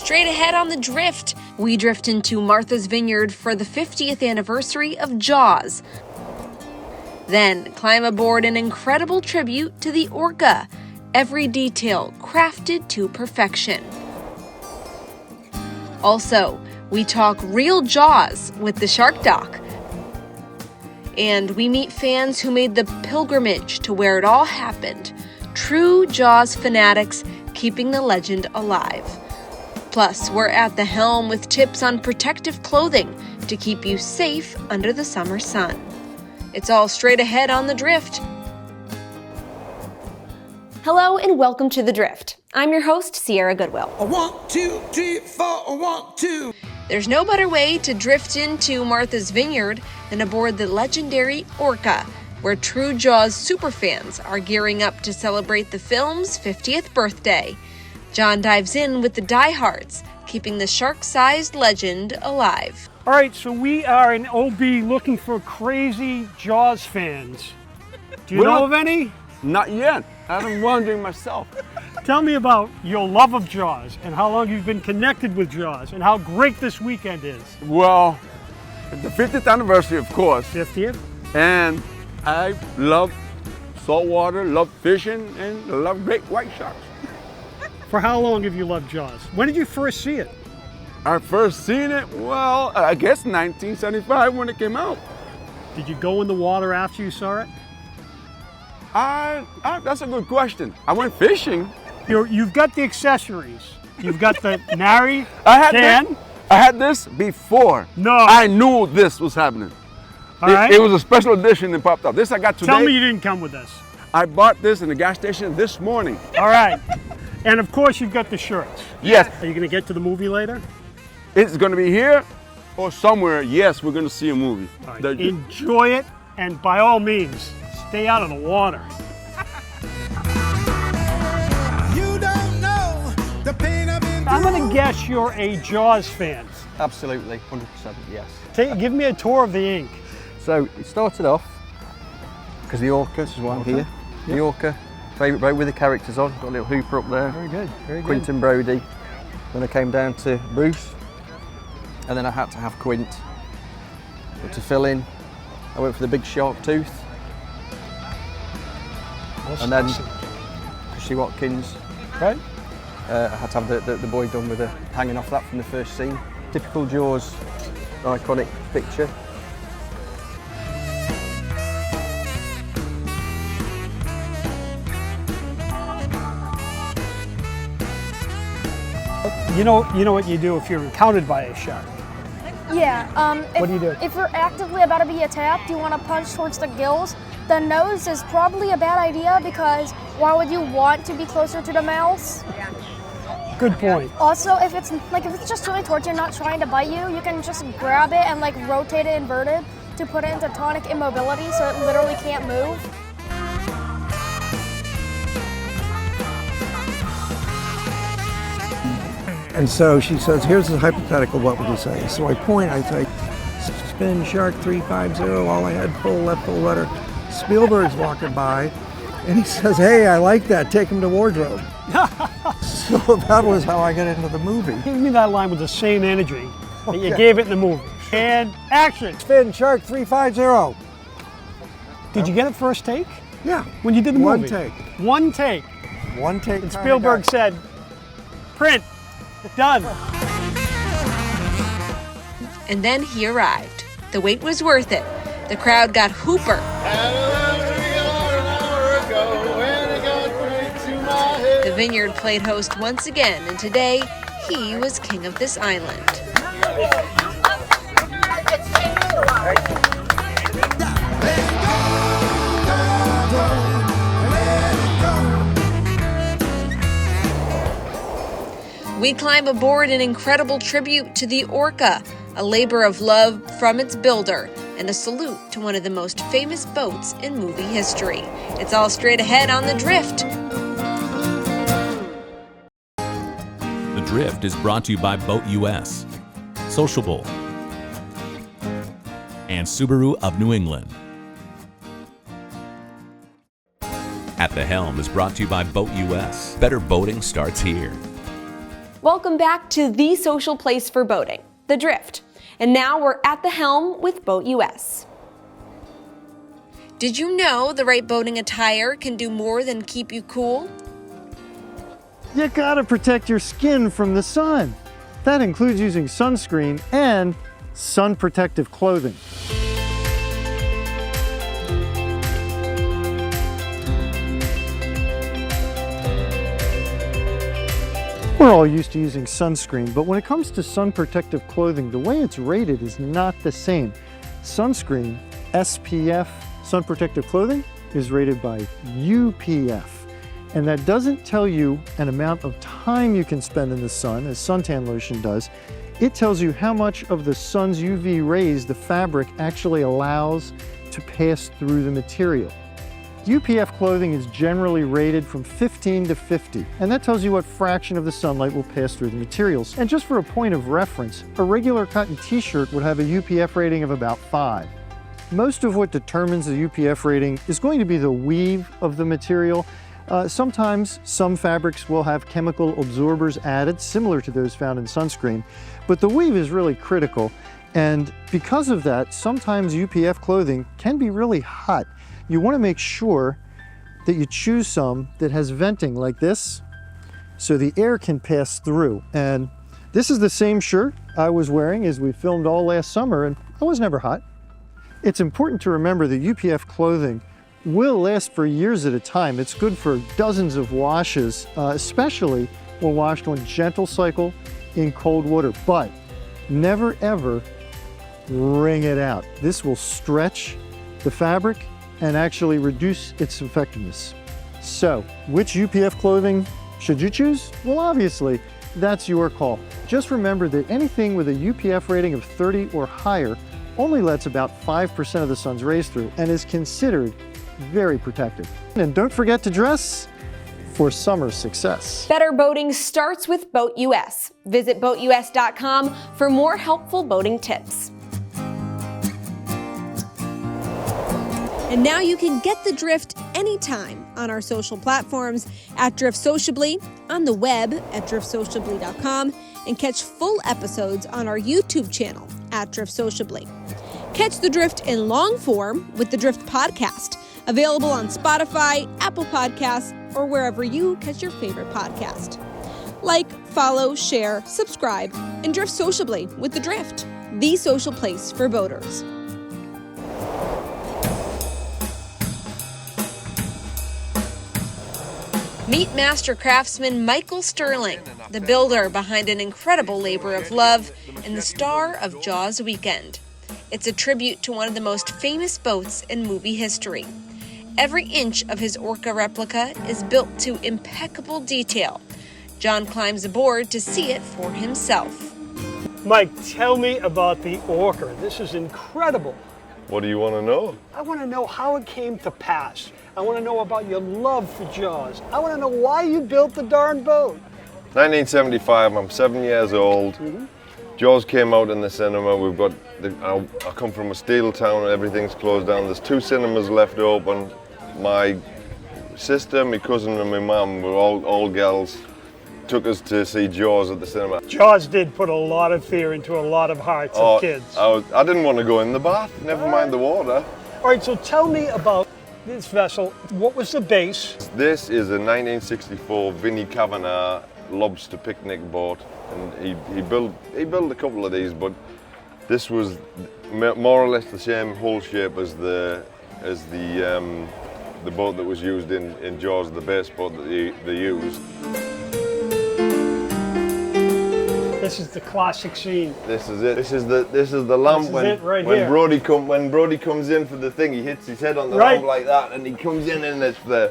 Straight ahead on the Drift, we drift into Martha's Vineyard for the 50th anniversary of Jaws. Then climb aboard an incredible tribute to the ORCA, every detail crafted to perfection. Also, we talk real Jaws with the Shark Doc. And we meet fans who made the pilgrimage to where it all happened. True Jaws fanatics keeping the legend alive. Plus, we're at the helm with tips on protective clothing to keep you safe under the summer sun. It's all straight ahead on the Drift. Hello and welcome to the Drift. I'm your host, Sierra Goodwill. 1, 2, 3, 4, 1, 2. There's no better way to drift into Martha's Vineyard than aboard the legendary ORCA, where true Jaws superfans are gearing up to celebrate the film's 50th birthday. John dives in with the diehards, keeping the shark-sized legend alive. All right, so we are in OB looking for crazy Jaws fans. Do you know of any? Not yet. I'm wondering myself. Tell me about your love of Jaws and how long you've been connected with Jaws and how great this weekend is. Well, the 50th anniversary, of course. 50th? And I love saltwater, love fishing, and love great white sharks. For how long have you loved Jaws? When did you first see it? I first seen it, well, I guess 1975 when it came out. Did you go in the water after you saw it? That's a good question. I went fishing. You've got the accessories. You've got the nary I had this before. No. I knew this was happening. All right. It was a special edition that popped up. This I got today. Tell me you didn't come with this. I bought this in the gas station this morning. All right. And of course you've got the shirts. Yes. Are you going to get to the movie later? It's going to be here or somewhere. Yes, we're going to see a movie. All right. Enjoy it, and by all means, stay out of the water. You don't know the pain I've been I'm through. going to guess you're a Jaws fan. Absolutely, 100%, yes. Give me a tour of the ink. So it started off, because the ORCA, this is why I'm here. The ORCA, favourite boat with the characters on, got a little hooper up there. Very good, very good. Quint and Brody. Then I came down to Ruth, and then I had to have Quint. But to fill in, I went for the big shark tooth. Awesome. And then Chrissy Watkins. Right. I had to have the boy done with hanging off that from the first scene. Typical Jaws iconic picture. You know what you do if you're encountered by a shark. Yeah. What do you do? If you're actively about to be attacked, you want to punch towards the gills. The nose is probably a bad idea because why would you want to be closer to the mouth? Good point. Also, if it's just really towards you, not trying to bite you, you can just grab it and rotate it inverted to put it into tonic immobility, so it literally can't move. And so she says, here's a hypothetical, what would you say? So I point, I say, spin shark 350, all I had, full left, full rudder. Spielberg's walking by, and he says, hey, I like that, take him to wardrobe. So that was how I got into the movie. Give me that line with the same energy that you gave it in the movie. And action. Spin shark 350. Did you get it first take? Yeah. When you did the movie? One take. One take. One take. And Spielberg said, print, done. And then he arrived. The wait was worth it. The crowd got hooper. The Vineyard played host once again, and today he was king of this island. We climb aboard an incredible tribute to the ORCA, a labor of love from its builder, and a salute to one of the most famous boats in movie history. It's all straight ahead on The Drift. The Drift is brought to you by Boat US, Sociably, and Subaru of New England. At the Helm is brought to you by Boat US. Better boating starts here. Welcome back to the social place for boating, the Drift. And now we're at the helm with Boat US. Did you know the right boating attire can do more than keep you cool? You gotta protect your skin from the sun. That includes using sunscreen and sun protective clothing. We're all used to using sunscreen, but when it comes to sun protective clothing, the way it's rated is not the same. Sunscreen, SPF, sun protective clothing, is rated by UPF. And that doesn't tell you an amount of time you can spend in the sun, as suntan lotion does. It tells you how much of the sun's UV rays the fabric actually allows to pass through the material. UPF clothing is generally rated from 15 to 50, and that tells you what fraction of the sunlight will pass through the materials. And just for a point of reference, a regular cotton t-shirt would have a UPF rating of about 5. Most of what determines the UPF rating is going to be the weave of the material. Sometimes some fabrics will have chemical absorbers added, similar to those found in sunscreen, but the weave is really critical. And because of that, sometimes UPF clothing can be really hot. You want to make sure that you choose some that has venting like this, so the air can pass through. And this is the same shirt I was wearing as we filmed all last summer, and I was never hot. It's important to remember that UPF clothing will last for years at a time. It's good for dozens of washes, especially when washed on gentle cycle in cold water, but never ever wring it out. This will stretch the fabric and actually reduce its effectiveness. So, which UPF clothing should you choose? Well, obviously, that's your call. Just remember that anything with a UPF rating of 30 or higher only lets about 5% of the sun's rays through and is considered very protective. And don't forget to dress for summer success. Better boating starts with Boat US. Visit boatus.com for more helpful boating tips. And now you can get the Drift anytime on our social platforms at Drift Sociably, on the web at driftsociably.com, and catch full episodes on our YouTube channel at Drift Sociably. Catch the Drift in long form with the Drift podcast, available on Spotify, Apple Podcasts, or wherever you catch your favorite podcast. Like, follow, share, subscribe, and Drift Sociably with the Drift, the social place for boaters. Meet master craftsman Michael Sterling, the builder behind an incredible labor of love and the star of Jaws Weekend. It's a tribute to one of the most famous boats in movie history. Every inch of his ORCA replica is built to impeccable detail. John climbs aboard to see it for himself. Mike, tell me about the ORCA. This is incredible. What do you want to know? I want to know how it came to pass. I want to know about your love for Jaws. I want to know why you built the darn boat. 1975, I'm 7 years old. Jaws came out in the cinema. I come from a steel town and everything's closed down. There's 2 cinemas left open. My sister, my cousin and my mum were all girls. Took us to see Jaws at the cinema. Jaws did put a lot of fear into a lot of hearts of kids. I didn't want to go in the bath, never mind the water. All right, so tell me about this vessel. What was the base? This is a 1964 Vinnie Kavanagh lobster picnic boat, and he built a couple of these, but this was more or less the same hull shape as the boat that was used in Jaws, the base boat that they used. This is the classic scene. This is it. This is the lamp when Brody comes in for the thing. He hits his head on the lamp like that, and he comes in and it's the.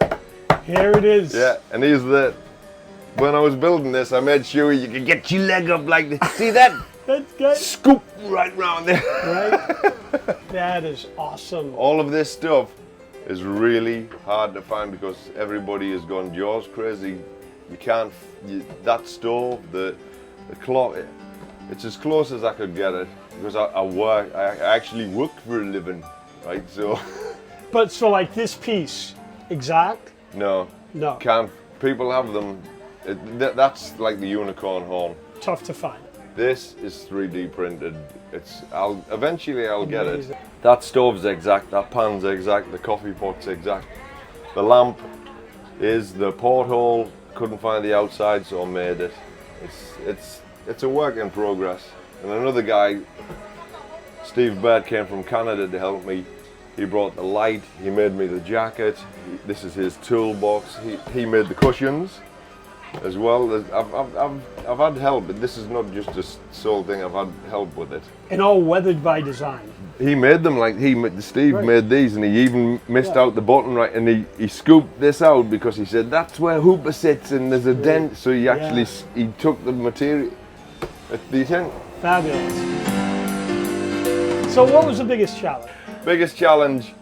Here it is. Yeah, and he's the. When I was building this, I made sure you could get your leg up like this. See that? That's good. Scoop right round there. Right. That is awesome. All of this stuff is really hard to find because everybody has gone Jaws crazy. You can't. That stove, the clock, it's as close as I could get it because I actually work for a living, right? So. But so like this piece, exact? No. No. Can't. People have them That's like the unicorn horn. Tough to find. This is 3D printed. Eventually I'll get it. That stove's exact, that pan's exact, the coffee pot's exact. The lamp is the porthole, couldn't find the outside, so I made it. It's a work in progress. And another guy, Steve Bird, came from Canada to help me. He brought the light, he made me the jacket. This is his toolbox. He made the cushions as well. I've had help, but this is not just a sole thing, I've had help with it. And all weathered by design. He made them Steve made these, and he even missed out the button, right, and he scooped this out because he said that's where Hooper sits and there's a dent, so he actually he took the material at the end. Fabulous. So what was the biggest challenge? Biggest challenge,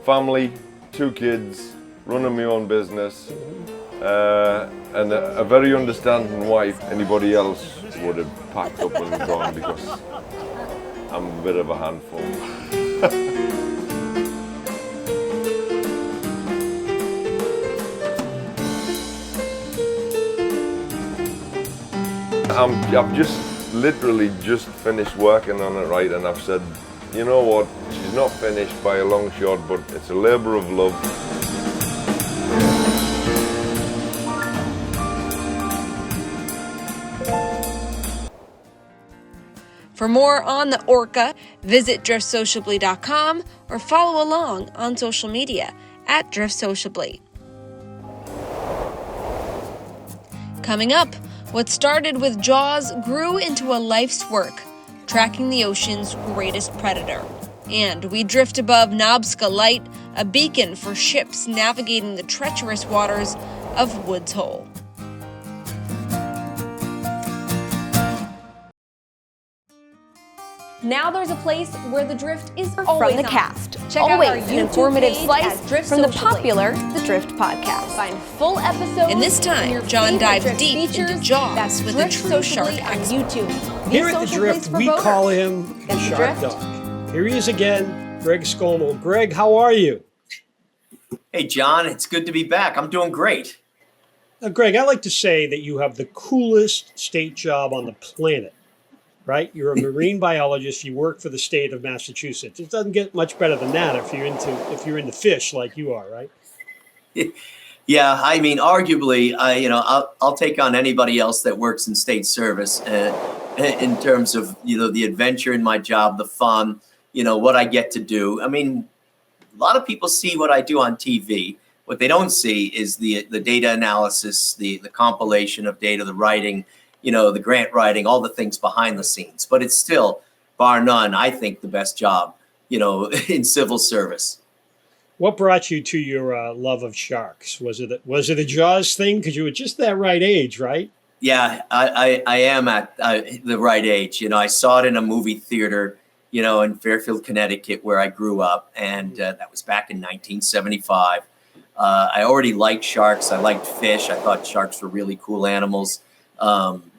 family, 2 kids, running my own business, and a very understanding wife. Anybody else would have packed up and gone because I'm a bit of a handful. I've just literally just finished working on it, right, and I've said, you know what, she's not finished by a long shot, but it's a labour of love. For more on the ORCA, visit driftsociably.com or follow along on social media at driftsociably. Coming up, what started with Jaws grew into a life's work, tracking the ocean's greatest predator. And we drift above Nobska Light, a beacon for ships navigating the treacherous waters of Woods Hole. Now there's a place where the drift is always from the on. cast. Check Always out our an YouTube informative page slice at Drift from the Sociably. popular The Drift podcast. Find full episodes. And this and time, your John favorite dives Drift deep features. into Jaws That's with a Drift true shark Sociably on expert. YouTube. Here at the social Drift, place for we voters. call him the Get the Shark drift? Dog. Here he is again, Greg Skomal. Greg, how are you? Hey, John, it's good to be back. I'm doing great. Greg, I like to say that you have the coolest state job on the planet, right? You're a marine biologist. You work for the state of Massachusetts. It doesn't get much better than that if you're into fish like you are, right? Yeah, I mean, arguably, I'll take on anybody else that works in state service in terms of the adventure in my job, the fun, what I get to do. I mean, a lot of people see what I do on TV. What they don't see is the data analysis, the compilation of data, the writing, the grant writing, all the things behind the scenes. But it's still, bar none, I think, the best job, in civil service. What brought you to your love of sharks? Was it a Jaws thing? Because you were just that right age, right? Yeah, I am at the right age. I saw it in a movie theater, in Fairfield, Connecticut, where I grew up. And that was back in 1975. I already liked sharks. I liked fish. I thought sharks were really cool animals.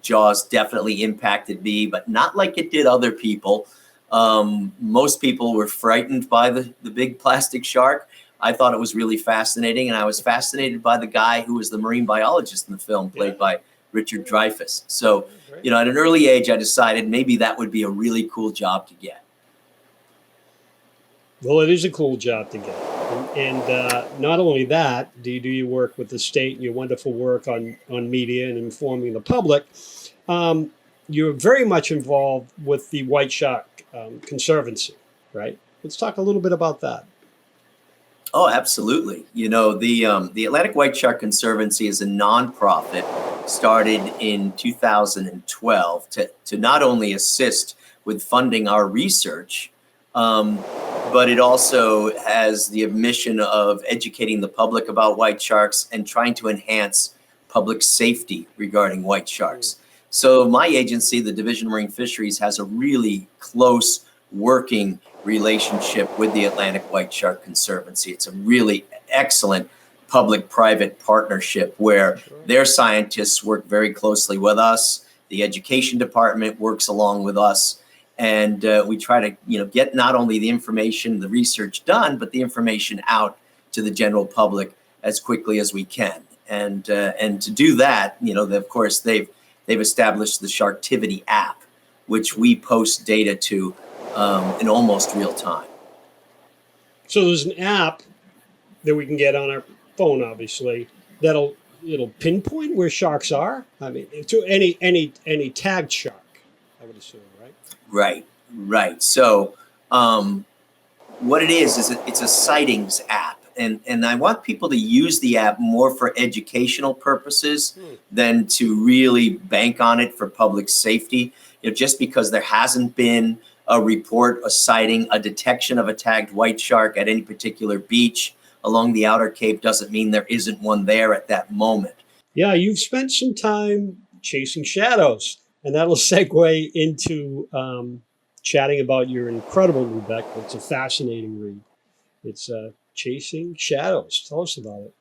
Jaws definitely impacted me, but not like it did other people. Most people were frightened by the big plastic shark. I thought it was really fascinating, and I was fascinated by the guy who was the marine biologist in the film, played by Richard Dreyfuss. So, at an early age, I decided maybe that would be a really cool job to get. Well, it is a cool job to get. And not only that, do you work with the state and your wonderful work on media and informing the public, you're very much involved with the White Shark Conservancy, right? Let's talk a little bit about that. Oh, absolutely. The Atlantic White Shark Conservancy is a nonprofit started in 2012 to not only assist with funding our research, but it also has the mission of educating the public about white sharks and trying to enhance public safety regarding white sharks. So my agency, the Division of Marine Fisheries, has a really close working relationship with the Atlantic White Shark Conservancy. It's a really excellent public-private partnership where their scientists work very closely with us. The education department works along with us. And we try to, get not only the information, the research done, but the information out to the general public as quickly as we can. and to do that, of course they've established the Sharktivity app, which we post data to in almost real time. So there's an app that we can get on our phone, obviously, it'll pinpoint where sharks are. I mean, to any tagged shark, I would assume, right? Right. So what it is it's a sightings app, and I want people to use the app more for educational purposes than to really bank on it for public safety. Just because there hasn't been a report, a sighting, a detection of a tagged white shark at any particular beach along the Outer Cape doesn't mean there isn't one there at that moment. Yeah, you've spent some time chasing shadows, and that'll segue into chatting about your incredible new book. It's a fascinating read. It's Chasing Shadows. Tell us about it.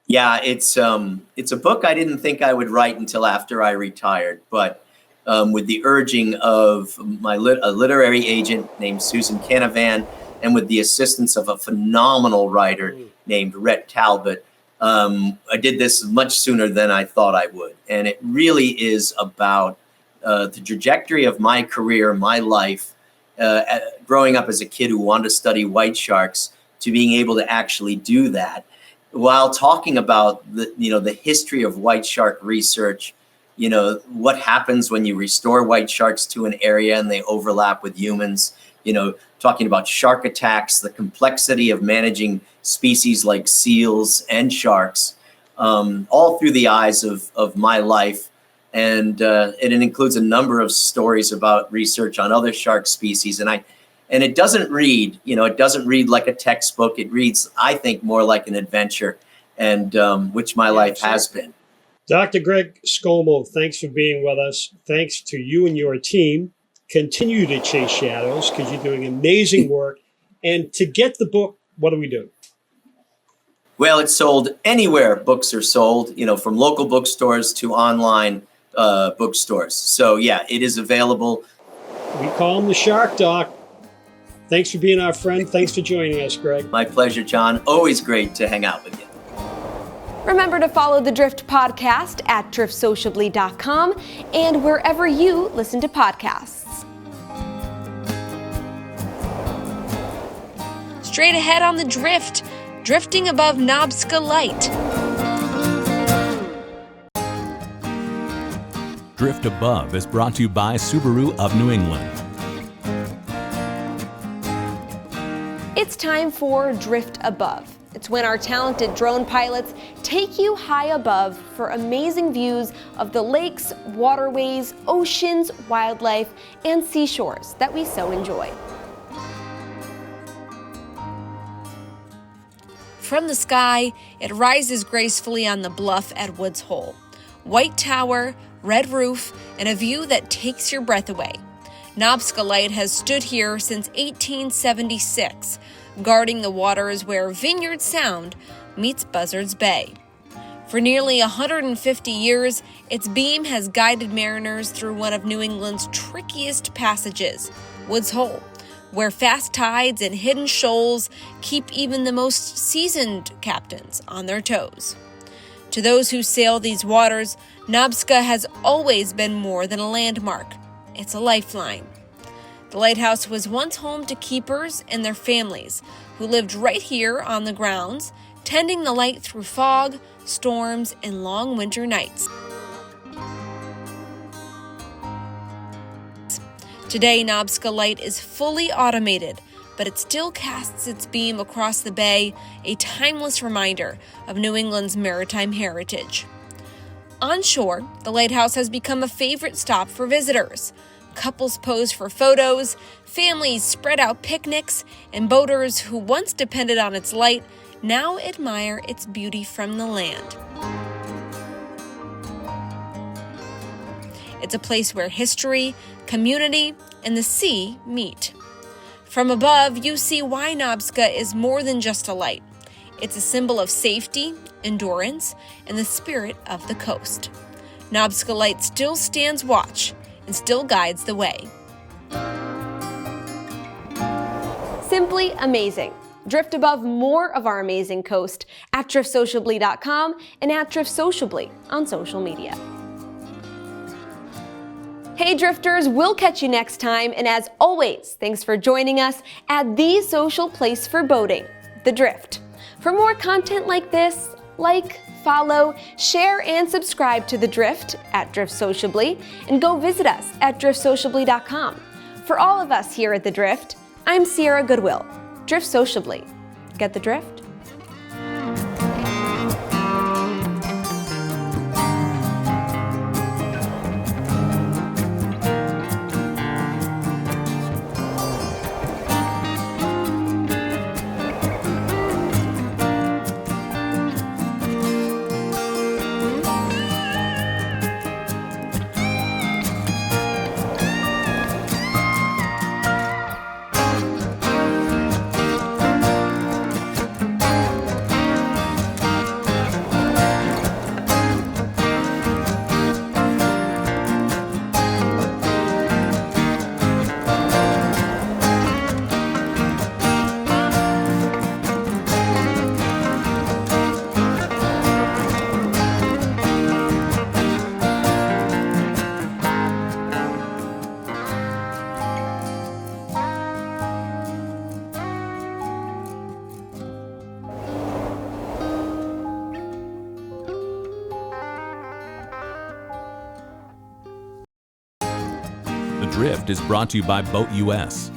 Yeah, it's a book I didn't think I would write until after I retired, but with the urging of a literary agent named Susan Canavan, and with the assistance of a phenomenal writer named Rhett Talbot, I did this much sooner than I thought I would. And it really is about the trajectory of my career, my life, growing up as a kid who wanted to study white sharks, to being able to actually do that, while talking about the history of white shark research. What happens when you restore white sharks to an area and they overlap with humans, talking about shark attacks, the complexity of managing species like seals and sharks, all through the eyes of my life. And it includes a number of stories about research on other shark species. And it doesn't read, like a textbook. It reads, I think, more like an adventure, and which my life has been. Dr. Greg Skomal, thanks for being with us. Thanks to you and your team. Continue to chase shadows because you're doing amazing work. And to get the book, what do we do? Well, it's sold anywhere books are sold, from local bookstores to online bookstores. So, yeah, it is available. We call him the Shark Doc. Thanks for being our friend. Thanks for joining us, Greg. My pleasure, John. Always great to hang out with you. Remember to follow the Drift Podcast at driftsociably.com and wherever you listen to podcasts. Straight ahead on the Drift, drifting above Nobska Light. Drift Above is brought to you by Subaru of New England. It's time for Drift Above. It's when our talented drone pilots take you high above for amazing views of the lakes, waterways, oceans, wildlife, and seashores that we so enjoy. From the sky, it rises gracefully on the bluff at Woods Hole. White tower, red roof, and a view that takes your breath away. Nobska Light has stood here since 1876, guarding the waters where Vineyard Sound meets Buzzards Bay. For nearly 150 years, its beam has guided mariners through one of New England's trickiest passages, Woods Hole, where fast tides and hidden shoals keep even the most seasoned captains on their toes. To those who sail these waters, Nobska has always been more than a landmark. It's a lifeline. The lighthouse was once home to keepers and their families who lived right here on the grounds, tending the light through fog, storms, and long winter nights. Today, Nobska Light is fully automated, but it still casts its beam across the bay, a timeless reminder of New England's maritime heritage. On shore, the lighthouse has become a favorite stop for visitors. Couples pose for photos, families spread out picnics, and boaters who once depended on its light now admire its beauty from the land. It's a place where history, community, and the sea meet. From above, you see why Nobska is more than just a light. It's a symbol of safety, endurance, and the spirit of the coast. Nobska Light still stands watch and still guides the way. Simply amazing. Drift above more of our amazing coast at driftsociably.com and at driftsociably on social media. Hey drifters, we'll catch you next time, and as always, thanks for joining us at the social place for boating, The Drift. For more content like this, like, follow, share, and subscribe to The Drift at Drift Sociably, and go visit us at driftsociably.com. For all of us here at The Drift, I'm Sierra Goodwill. Drift Sociably. Get the drift? The Drift is brought to you by Boat US,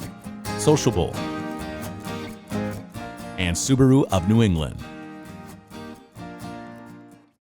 Sociably, and Subaru of New England.